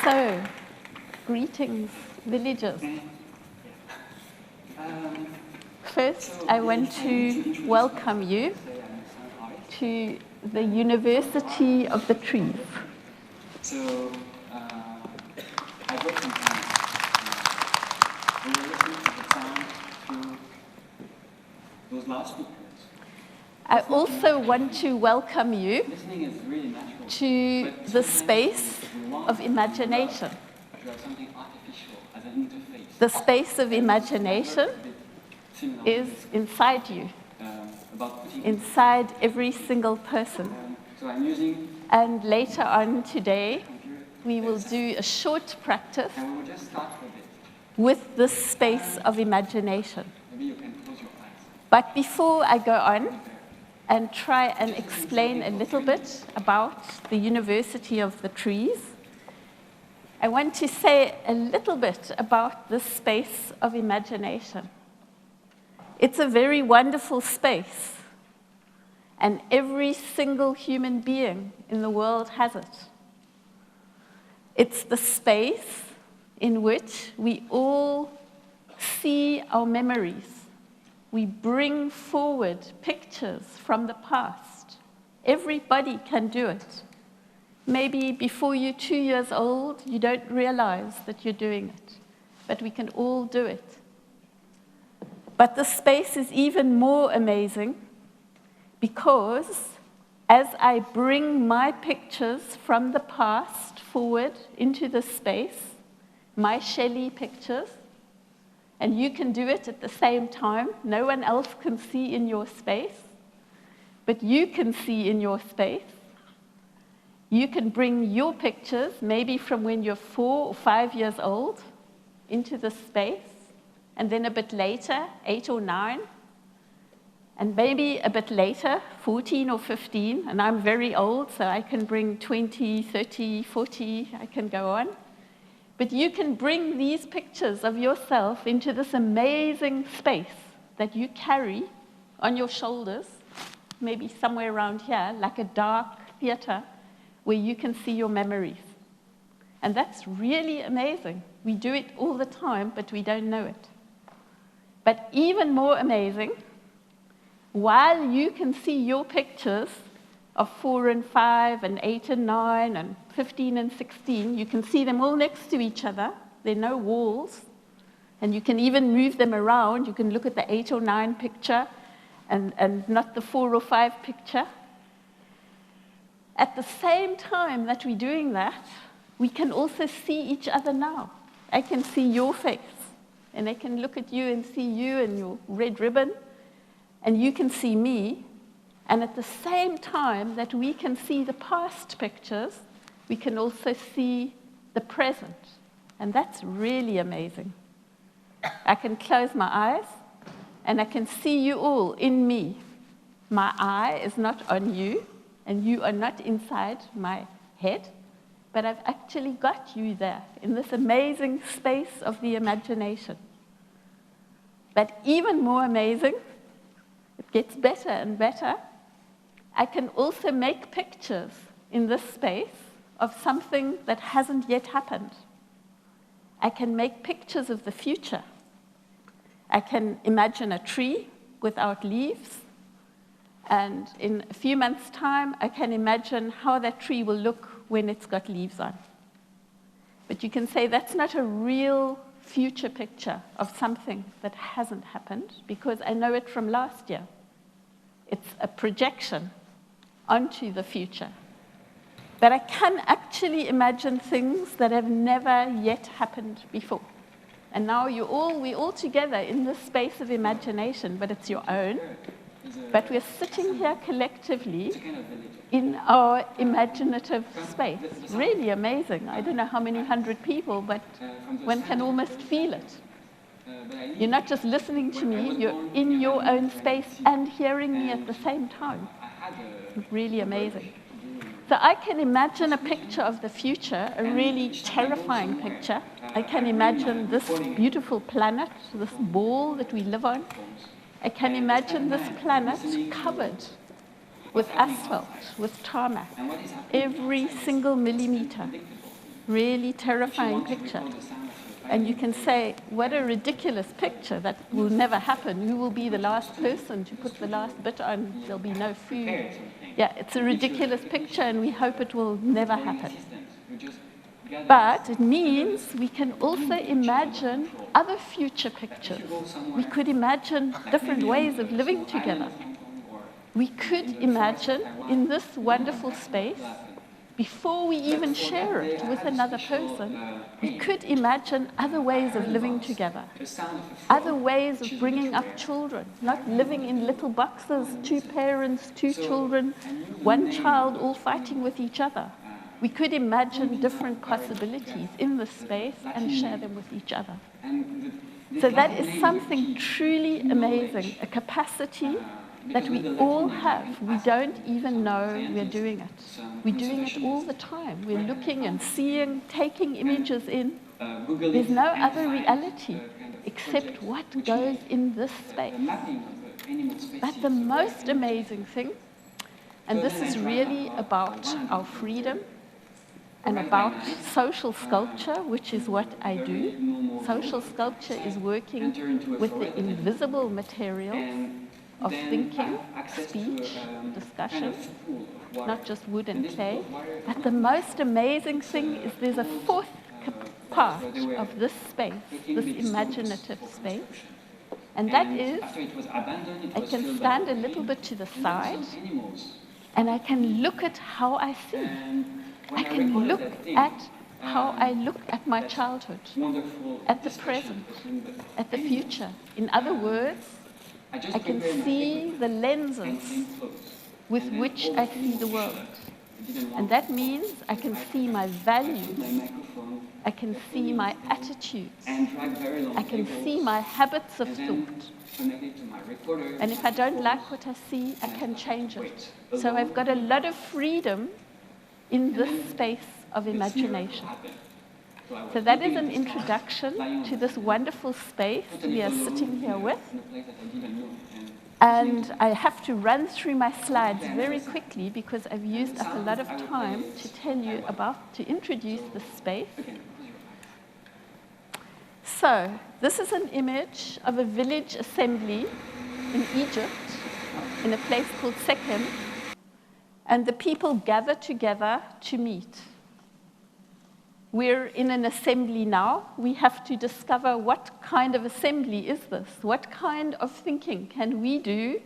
So, greetings, villagers. First, I want to welcome you to the University of the Trees. So, I brought some time. We were listening to the sound through those loudspeakers. I also want to welcome you Listening is really natural. to the space of imagination. To have something artificial as an interface. The space of imagination Similar is inside you, about putting inside every single person. so I'm using And later on today, we will do a short practice and we will just start with it. with this space of imagination. Maybe you can close your eyes. But before I go on and try and explain a little bit about the University of the Trees, I want to say a little bit about this space of imagination. It's a very wonderful space, and every single human being in the world has it. It's the space in which we all see our memories. We bring forward pictures from the past. Everybody can do it. Maybe before you're 2 years old, you don't realize that you're doing it, but we can all do it. But the space is even more amazing because as I bring my pictures from the past forward into the space, my Shelley pictures, and you can do it at the same time. No one else can see in your space, but you can see in your space. You can bring your pictures, maybe from when you're 4 or 5 years old, into the space, and then a bit later, 8 or 9, and maybe a bit later, 14 or 15, and I'm very old, so I can bring 20, 30, 40, I can go on. But you can bring these pictures of yourself into this amazing space that you carry on your shoulders, maybe somewhere around here, like a dark theater, where you can see your memories. And that's really amazing. We do it all the time, but we don't know it. But even more amazing, while you can see your pictures of 4 and 5 and 8 and 9 and 15 and 16, you can see them all next to each other. There are no walls. And you can even move them around. You can look at the 8 or 9 picture and not the 4 or 5 picture. At the same time that we're doing that, we can also see each other now. I can see your face, and I can look at you and see you and your red ribbon, and you can see me. And at the same time that we can see the past pictures, we can also see the present. And that's really amazing. I can close my eyes, and I can see you all in me. My eye is not on you, and you are not inside my head, but I've actually got you there in this amazing space of the imagination. But even more amazing, it gets better and better, I can also make pictures in this space of something that hasn't yet happened. I can make pictures of the future. I can imagine a tree without leaves, and in a few months' time, I can imagine how that tree will look when it's got leaves on. But you can say that's not a real future picture of something that hasn't happened, because I know it from last year. It's a projection onto the future. But I can actually imagine things that have never yet happened before. And now we're all together in this space of imagination, but it's your own. But we're sitting here collectively in our imaginative space. Really amazing. I don't know how many 100 people, but one can almost feel it. You're not just listening to me, you're in your own space and hearing me at the same time. Really amazing. So I can imagine a picture of the future, a really terrifying picture. I can imagine this beautiful planet, this ball that we live on. I can imagine this planet covered with asphalt, with tarmac, every single millimeter. really terrifying picture. And you can say, what a ridiculous picture, that will never happen. Who will be the last person to put the last bit on? There'll be no food. Yeah, it's a ridiculous picture, and we hope it will never happen. But it means we can also imagine other future pictures. We could imagine different ways of living together. We could imagine in this wonderful space, before we even share it with another person, we could imagine other ways of living together, other ways of bringing up children, not living in little boxes, 2 parents, 2 children, 1 child all fighting with each other. We could imagine different possibilities in this space and share them with each other. So that is something truly amazing, a capacity that we all have. We don't even know we're doing it. We're doing it all the time. We're looking and seeing, taking images in. There's no other reality except what goes in this space. But the most amazing thing, and this is really about our freedom and about social sculpture, which is what I do. Social sculpture is working with the invisible material of thinking, speech, discussion, not just wood and clay. But the most amazing thing is there's a 4th part of this space, this imaginative space, and that is I can stand a little bit to the side and I can look at how I see. I can look at how I look at my childhood, at the present, at the future. In other words, I can see the lenses with which I see the world. And that means I can see my values, I can see my attitudes, I can see my habits of thought. And if I don't like what I see, I can change it. So I've got a lot of freedom in this space of imagination. So that is an introduction to this wonderful space we are sitting here with. And I have to run through my slides very quickly because I've used up a lot of time to tell you about, to introduce this space. So this is an image of a village assembly in Egypt, in a place called Sekhem. And the people gather together to meet. We're in an assembly now. We have to discover what kind of assembly is this? What kind of thinking can we do?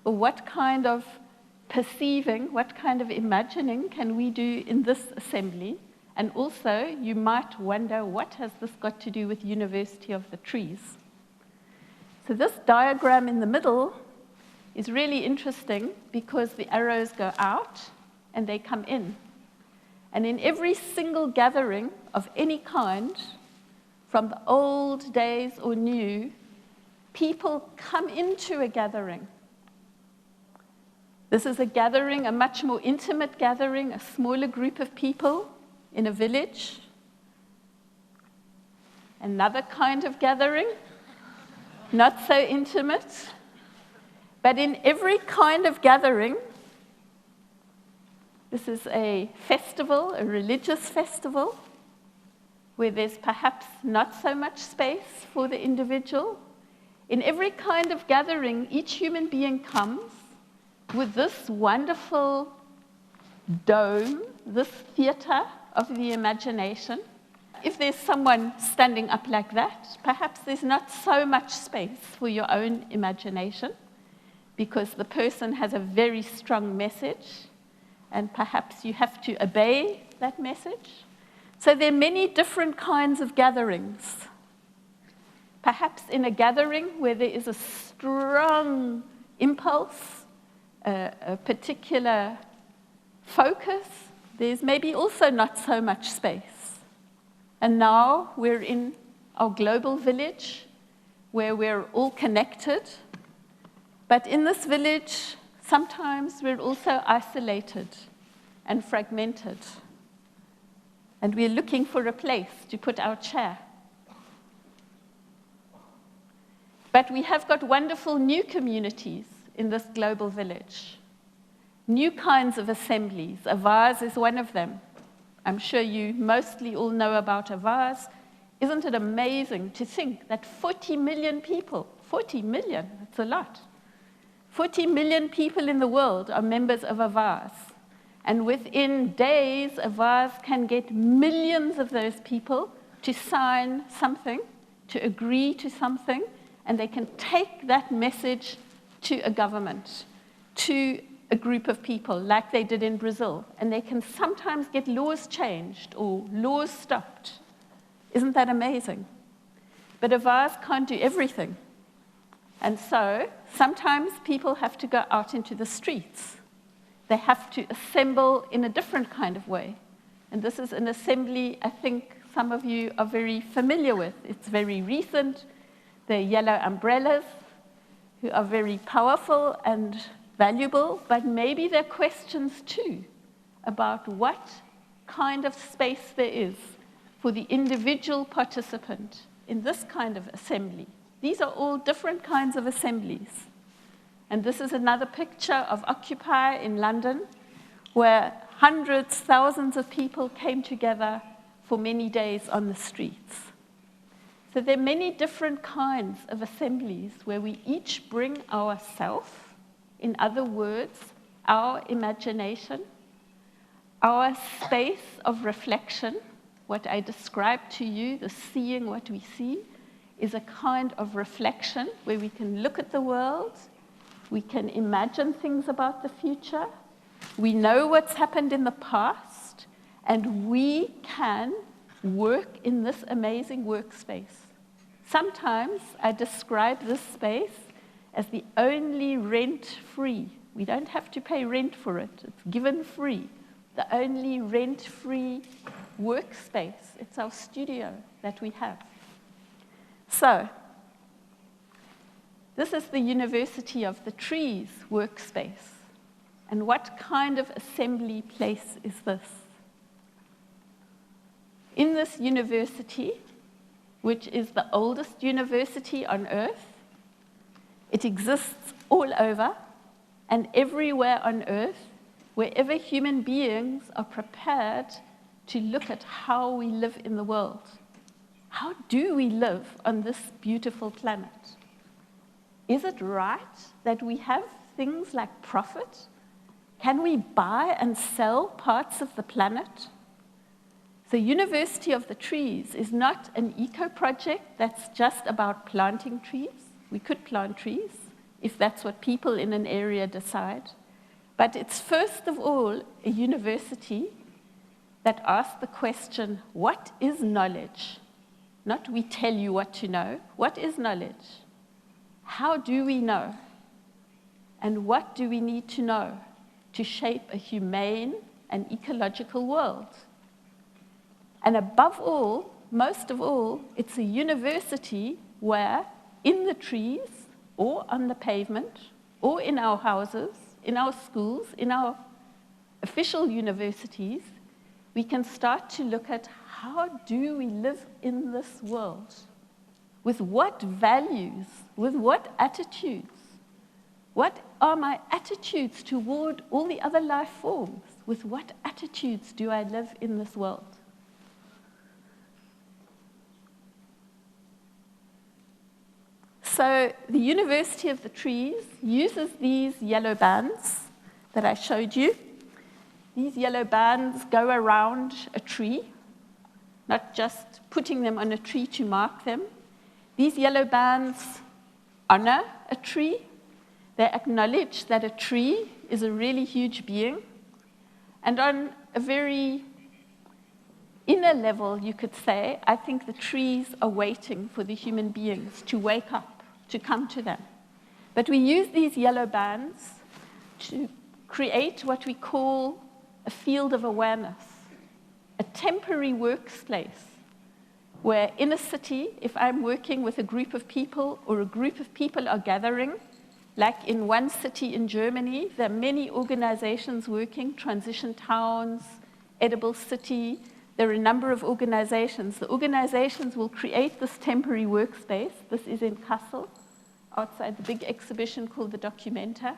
Or what kind of perceiving, what kind of imagining can we do in this assembly? And also, you might wonder, what has this got to do with University of the Trees? So this diagram in the middle is really interesting because the arrows go out and they come in. And in every single gathering of any kind, from the old days or new, people come into a gathering. This is a gathering, a much more intimate gathering, a smaller group of people in a village. Another kind of gathering, not so intimate. But in every kind of gathering, this is a festival, a religious festival, where there's perhaps not so much space for the individual. In every kind of gathering, each human being comes with this wonderful dome, this theater of the imagination. If there's someone standing up like that, perhaps there's not so much space for your own imagination, because the person has a very strong message, and perhaps you have to obey that message. So there are many different kinds of gatherings. Perhaps in a gathering where there is a strong impulse, a particular focus, there's maybe also not so much space. And now we're in our global village where we're all connected. But in this village, sometimes we're also isolated and fragmented. And we're looking for a place to put our chair. But we have got wonderful new communities in this global village. New kinds of assemblies. A vase is one of them. I'm sure you mostly all know about a vase. Isn't it amazing to think that 40 million people, 40 million, that's a lot, 40 million people in the world are members of a vase. And within days, a vase can get millions of those people to sign something, to agree to something, and they can take that message to a government, to a group of people, like they did in Brazil. And they can sometimes get laws changed or laws stopped. Isn't that amazing? But a vase can't do everything. And so sometimes people have to go out into the streets. They have to assemble in a different kind of way. And this is an assembly I think some of you are very familiar with. It's very recent. The yellow umbrellas, who are very powerful and valuable, but maybe there are questions too about what kind of space there is for the individual participant in this kind of assembly. These are all different kinds of assemblies. And this is another picture of Occupy in London, where hundreds, thousands of people came together for many days on the streets. So there are many different kinds of assemblies where we each bring ourself, in other words, our imagination, our space of reflection. What I described to you, the seeing what we see, is a kind of reflection where we can look at the world, we can imagine things about the future, we know what's happened in the past, and we can work in this amazing workspace. Sometimes I describe this space as the only rent-free. We don't have to pay rent for it. It's given free. The only rent-free workspace. It's our studio that we have. So, this is the University of the Trees workspace. And what kind of assembly place is this? In this university, which is the oldest university on Earth, it exists all over and everywhere on Earth, wherever human beings are prepared to look at how we live in the world. How do we live on this beautiful planet? Is it right that we have things like profit? Can we buy and sell parts of the planet? The University of the Trees is not an eco-project that's just about planting trees. We could plant trees if that's what people in an area decide. But it's first of all a university that asks the question, what is knowledge? Not we tell you what to know. What is knowledge? How do we know? And what do we need to know to shape a humane and ecological world? And above all, most of all, it's a university where in the trees or on the pavement or in our houses, in our schools, in our official universities, we can start to look at how do we live in this world? With what values? With what attitudes? What are my attitudes toward all the other life forms? With what attitudes do I live in this world? So the University of the Trees uses these yellow bands that I showed you. These yellow bands go around a tree, not just putting them on a tree to mark them. These yellow bands honor a tree. They acknowledge that a tree is a really huge being. And on a very inner level, you could say, I think the trees are waiting for the human beings to wake up, to come to them. But we use these yellow bands to create what we call a field of awareness, a temporary workspace where in a city, if I'm working with a group of people or a group of people are gathering, like in one city in Germany, there are many organizations working, Transition Towns, Edible City. There are a number of organizations. The organizations will create this temporary workspace. This is in Kassel, outside the big exhibition called the Documenta.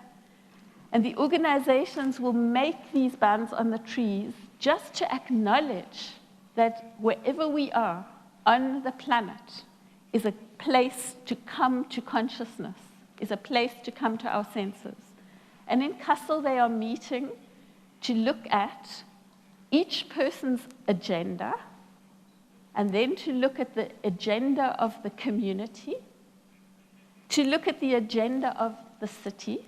And the organizations will make these bands on the trees just to acknowledge that wherever we are on the planet is a place to come to consciousness, is a place to come to our senses. And in Kassel, they are meeting to look at each person's agenda, and then to look at the agenda of the community, to look at the agenda of the city,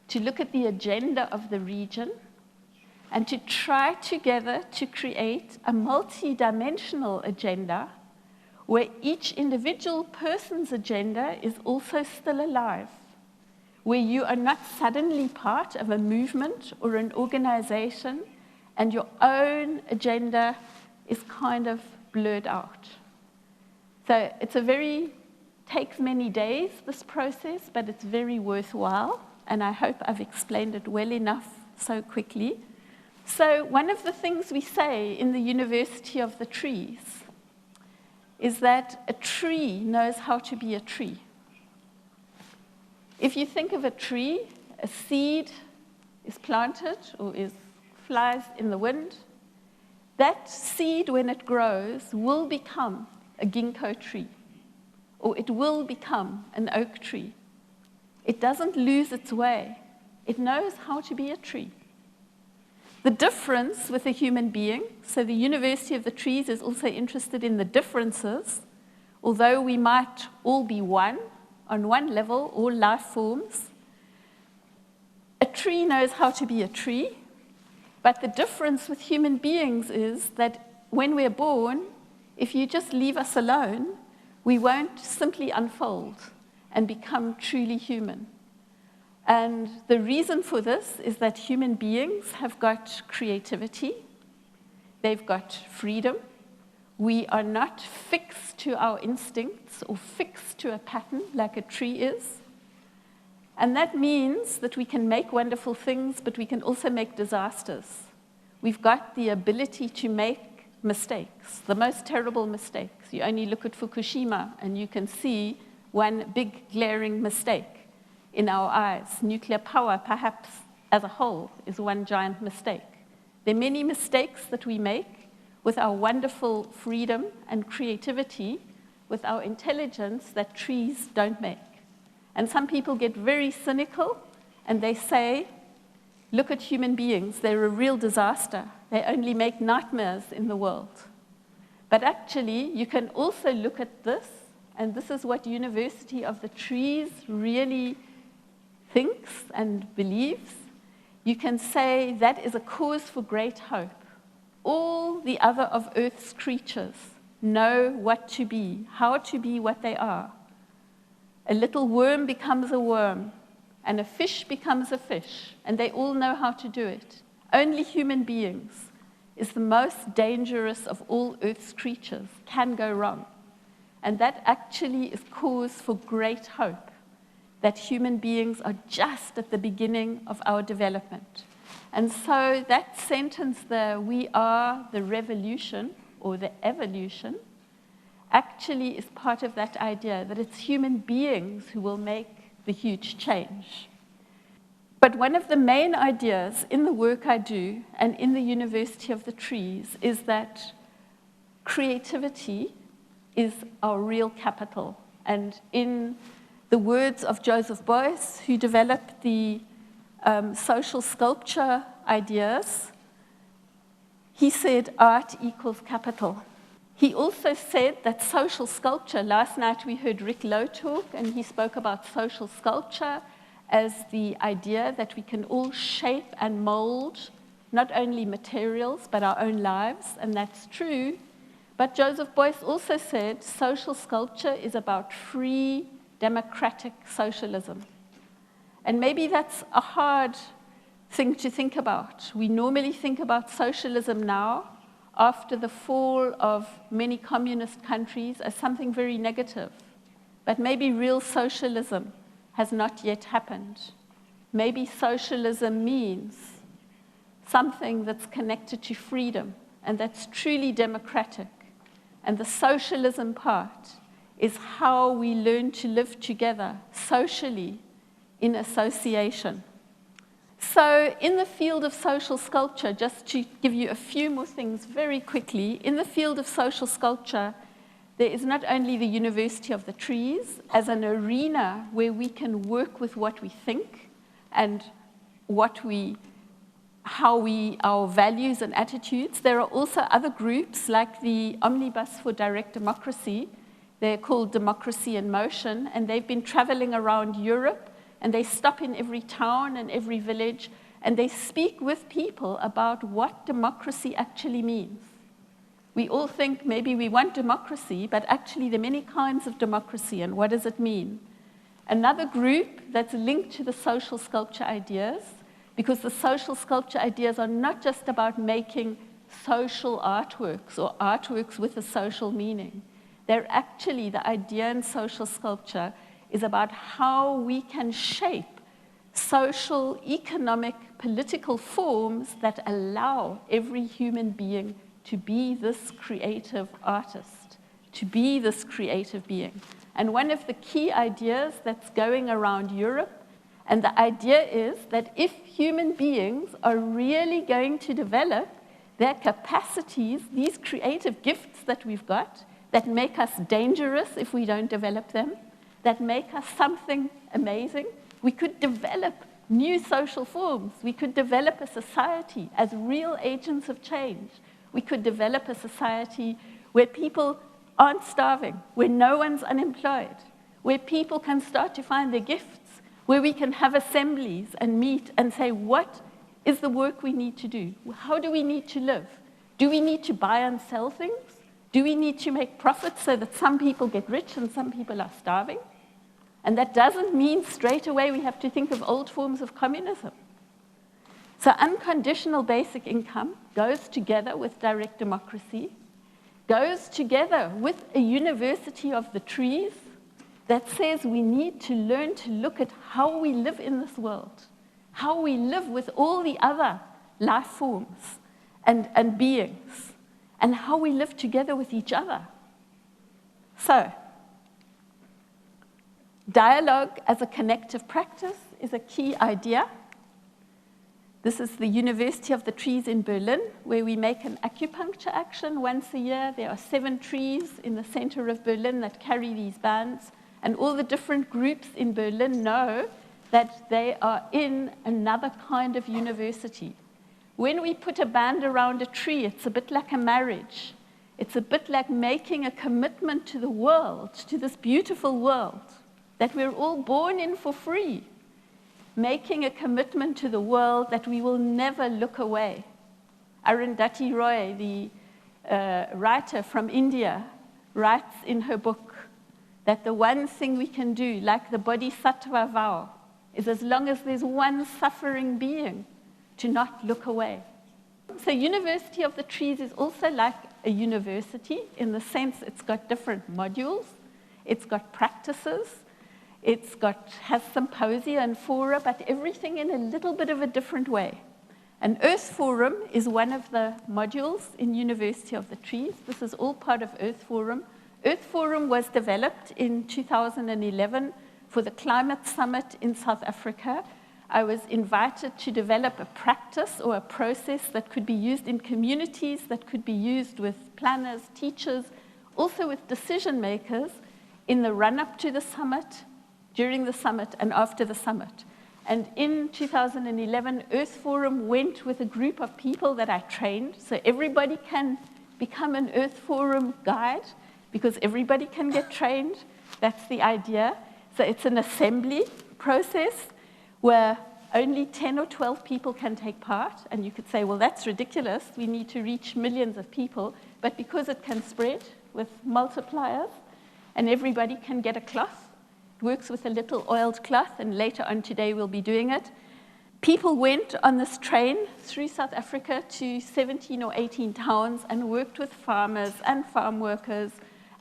to look at the agenda of the region, and to try together to create a multi-dimensional agenda where each individual person's agenda is also still alive, where you are not suddenly part of a movement or an organization and your own agenda is kind of blurred out. So it's takes many days, this process, but it's very worthwhile, and I hope I've explained it well enough so quickly. So one of the things we say in the University of the Trees is that a tree knows how to be a tree. If you think of a tree, a seed is planted or flies in the wind. That seed, when it grows, will become a ginkgo tree, or it will become an oak tree. It doesn't lose its way. It knows how to be a tree. The difference with a human being, so the University of the Trees is also interested in the differences, although we might all be one, on one level, all life forms. A tree knows how to be a tree, but the difference with human beings is that when we're born, if you just leave us alone, we won't simply unfold and become truly human. And the reason for this is that human beings have got creativity, they've got freedom. We are not fixed to our instincts or fixed to a pattern like a tree is. And that means that we can make wonderful things, but we can also make disasters. We've got the ability to make mistakes, the most terrible mistakes. You only look at Fukushima and you can see one big glaring mistake in our eyes. Nuclear power, perhaps as a whole, is one giant mistake. There are many mistakes that we make with our wonderful freedom and creativity, with our intelligence that trees don't make. And some people get very cynical and they say, look at human beings, they're a real disaster. They only make nightmares in the world. But actually, you can also look at this, and this is what University of the Trees really thinks and believes. You can say that is a cause for great hope. All the other of Earth's creatures know what to be, how to be what they are. A little worm becomes a worm, and a fish becomes a fish, and they all know how to do it. Only human beings is the most dangerous of all Earth's creatures, can go wrong. And that actually is cause for great hope, that human beings are just at the beginning of our development. And so that sentence there, we are the revolution or the evolution, actually is part of that idea that it's human beings who will make the huge change. But one of the main ideas in the work I do and in the University of the Trees is that creativity is our real capital. And in the words of Joseph Beuys, who developed the social sculpture ideas, he said art equals capital. He also said that social sculpture, last night we heard Rick Lowe talk, and he spoke about social sculpture as the idea that we can all shape and mold not only materials but our own lives, and that's true. But Joseph Beuys also said social sculpture is about free, democratic socialism. And maybe that's a hard thing to think about. We normally think about socialism now, after the fall of many communist countries, as something very negative. But maybe real socialism has not yet happened. Maybe socialism means something that's connected to freedom and that's truly democratic. And the socialism part is how we learn to live together socially in association. So in the field of social sculpture, just to give you a few more things very quickly, in the field of social sculpture, there is not only the University of the Trees as an arena where we can work with what we think and our values and attitudes. There are also other groups like the Omnibus for Direct Democracy. They're called Democracy in Motion, and they've been traveling around Europe, and they stop in every town and every village, and they speak with people about what democracy actually means. We all think maybe we want democracy, but actually there are many kinds of democracy, and what does it mean? Another group that's linked to the social sculpture ideas, because the social sculpture ideas are not just about making social artworks or artworks with a social meaning. They're actually, the idea in social sculpture is about how we can shape social, economic, political forms that allow every human being to be this creative artist, to be this creative being. And one of the key ideas that's going around Europe, and the idea is that if human beings are really going to develop their capacities, these creative gifts that we've got, that make us dangerous if we don't develop them, that make us something amazing, we could develop new social forms. We could develop a society as real agents of change. We could develop a society where people aren't starving, where no one's unemployed, where people can start to find their gifts, where we can have assemblies and meet and say, what is the work we need to do? How do we need to live? Do we need to buy and sell things? Do we need to make profits so that some people get rich and some people are starving? And that doesn't mean straight away we have to think of old forms of communism. So unconditional basic income goes together with direct democracy, goes together with a university of the trees that says we need to learn to look at how we live in this world, how we live with all the other life forms and beings, and how we live together with each other. So, dialogue as a connective practice is a key idea. This is the University of the Trees in Berlin, where we make an acupuncture action once a year. There are 7 trees in the center of Berlin that carry these bands, and all the different groups in Berlin know that they are in another kind of university. When we put a band around a tree, it's a bit like a marriage. It's a bit like making a commitment to the world, to this beautiful world that we're all born in for free. Making a commitment to the world that we will never look away. Arundhati Roy, the writer from India, writes in her book that the one thing we can do, like the Bodhisattva vow, is as long as there's one suffering being, to not look away. So University of the Trees is also like a university in the sense it's got different modules, it's got practices, has symposia and fora, but everything in a little bit of a different way. And Earth Forum is one of the modules in University of the Trees. This is all part of Earth Forum. Earth Forum was developed in 2011 for the Climate Summit in South Africa. I was invited to develop a practice or a process that could be used in communities, that could be used with planners, teachers, also with decision makers in the run-up to the summit, during the summit, and after the summit. And in 2011, Earth Forum went with a group of people that I trained, so everybody can become an Earth Forum guide, because everybody can get trained. That's the idea. So it's an assembly process where only 10 or 12 people can take part. And you could say, well, that's ridiculous. We need to reach millions of people. But because it can spread with multipliers, and everybody can get a cloth, it works with a little oiled cloth, and later on today we'll be doing it. People went on this train through South Africa to 17 or 18 towns and worked with farmers and farm workers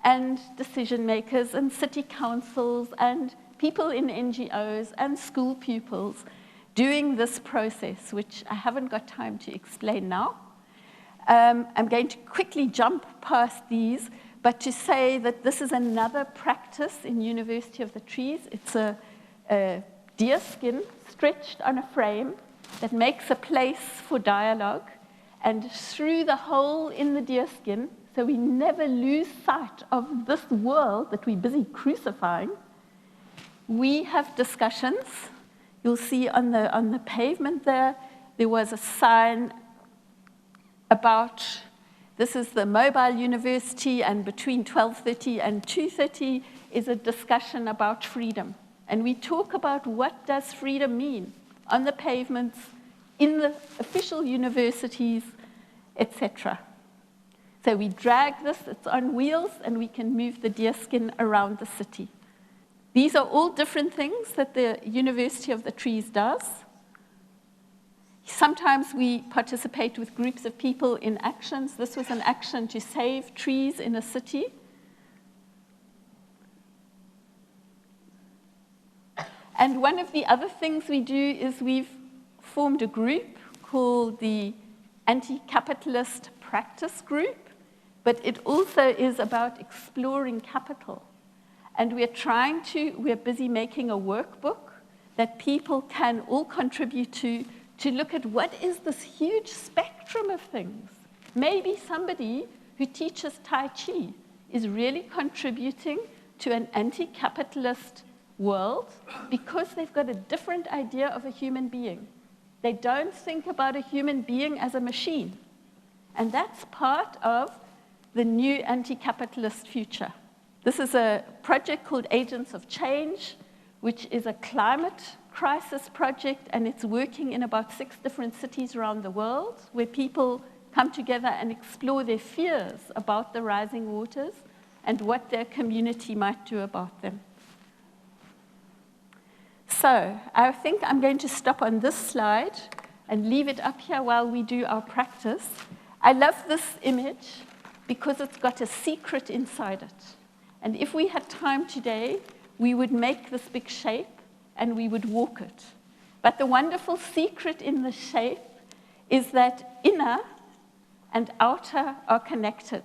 and decision makers and city councils and people in NGOs and school pupils doing this process, which I haven't got time to explain now. I'm going to quickly jump past these, but to say that this is another practice in University of the Trees. It's a deer skin stretched on a frame, that makes a place for dialogue. And through the hole in the deerskin, so we never lose sight of this world that we're busy crucifying, we have discussions. You'll see on the pavement there was a sign about, this is the mobile university, and between 12:30 and 2:30 is a discussion about freedom. And we talk about what does freedom mean on the pavements, in the official universities, etc. So we drag this, it's on wheels, and we can move the deerskin around the city. These are all different things that the University of the Trees does. Sometimes we participate with groups of people in actions. This was an action to save trees in a city. And one of the other things we do is we've formed a group called the Anti-Capitalist Practice Group, but it also is about exploring capital. And we're busy making a workbook that people can all contribute to look at what is this huge spectrum of things. Maybe somebody who teaches Tai Chi is really contributing to an anti-capitalist world because they've got a different idea of a human being. They don't think about a human being as a machine. And that's part of the new anti-capitalist future. This is a project called Agents of Change, which is a climate crisis project, and it's working in about 6 different cities around the world, where people come together and explore their fears about the rising waters and what their community might do about them. So I think I'm going to stop on this slide and leave it up here while we do our practice. I love this image because it's got a secret inside it. And if we had time today, we would make this big shape and we would walk it. But the wonderful secret in the shape is that inner and outer are connected.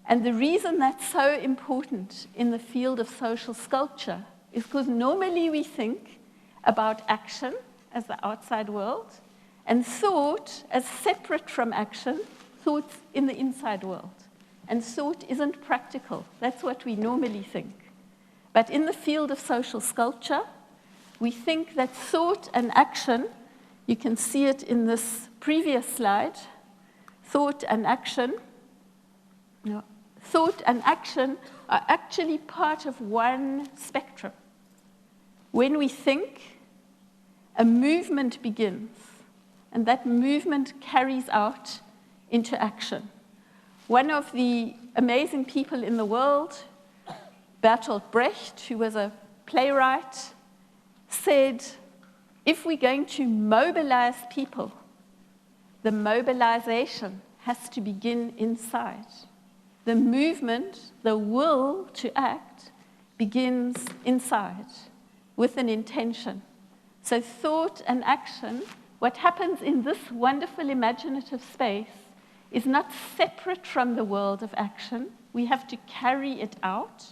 And the reason that's so important in the field of social sculpture is because normally we think about action as the outside world and thought as separate from action, thought in the inside world. And thought isn't practical. That's what we normally think. But in the field of social sculpture, we think that thought and action, you can see it in this previous slide, thought and action are actually part of one spectrum. When we think, a movement begins, and that movement carries out into action. One of the amazing people in the world, Bertolt Brecht, who was a playwright, said, if we're going to mobilize people, the mobilization has to begin inside. The movement, the will to act, begins inside with an intention. So thought and action, what happens in this wonderful imaginative space, is not separate from the world of action. We have to carry it out,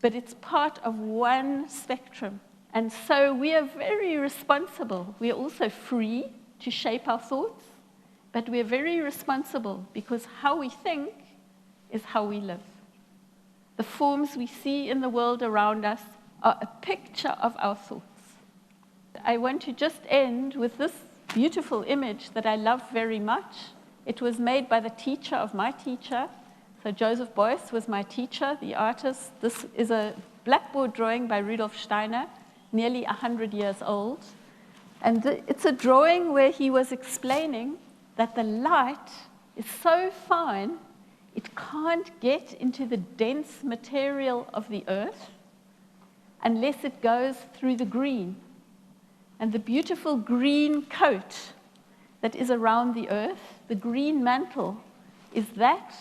but it's part of one spectrum. And so we are very responsible. We are also free to shape our thoughts, but we are very responsible because how we think is how we live. The forms we see in the world around us are a picture of our thoughts. I want to just end with this beautiful image that I love very much. It was made by the teacher of my teacher. So Joseph Beuys was my teacher, the artist. This is a blackboard drawing by Rudolf Steiner, nearly 100 years old. And it's a drawing where he was explaining that the light is so fine, it can't get into the dense material of the earth unless it goes through the green. And the beautiful green coat that is around the earth, the green mantle, is that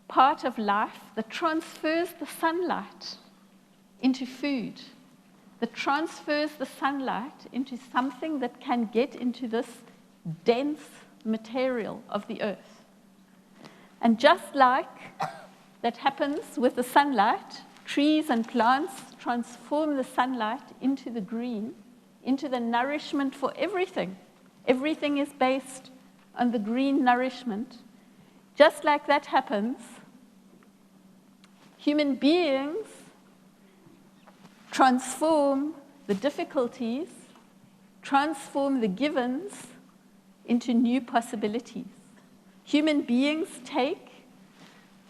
part of life that transfers the sunlight into food, that transfers the sunlight into something that can get into this dense material of the earth. And just like that happens with the sunlight, trees and plants transform the sunlight into the green into the nourishment for everything. Everything is based on the green nourishment. Just like that happens, human beings transform the difficulties, transform the givens into new possibilities. Human beings take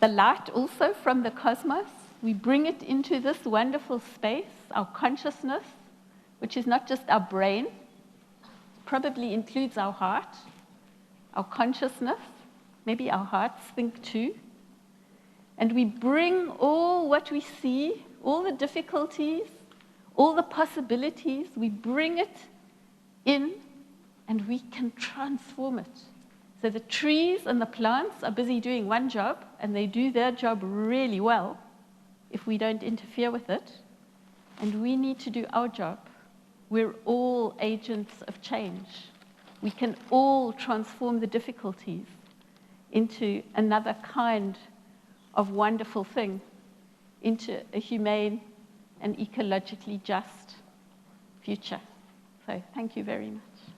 the light also from the cosmos. We bring it into this wonderful space, our consciousness, which is not just our brain, probably includes our heart, our consciousness, maybe our hearts think too. And we bring all what we see, all the difficulties, all the possibilities, we bring it in and we can transform it. So the trees and the plants are busy doing one job, and they do their job really well if we don't interfere with it. And we need to do our job. We're all agents of change. We can all transform the difficulties into another kind of wonderful thing, into a humane and ecologically just future. So thank you very much.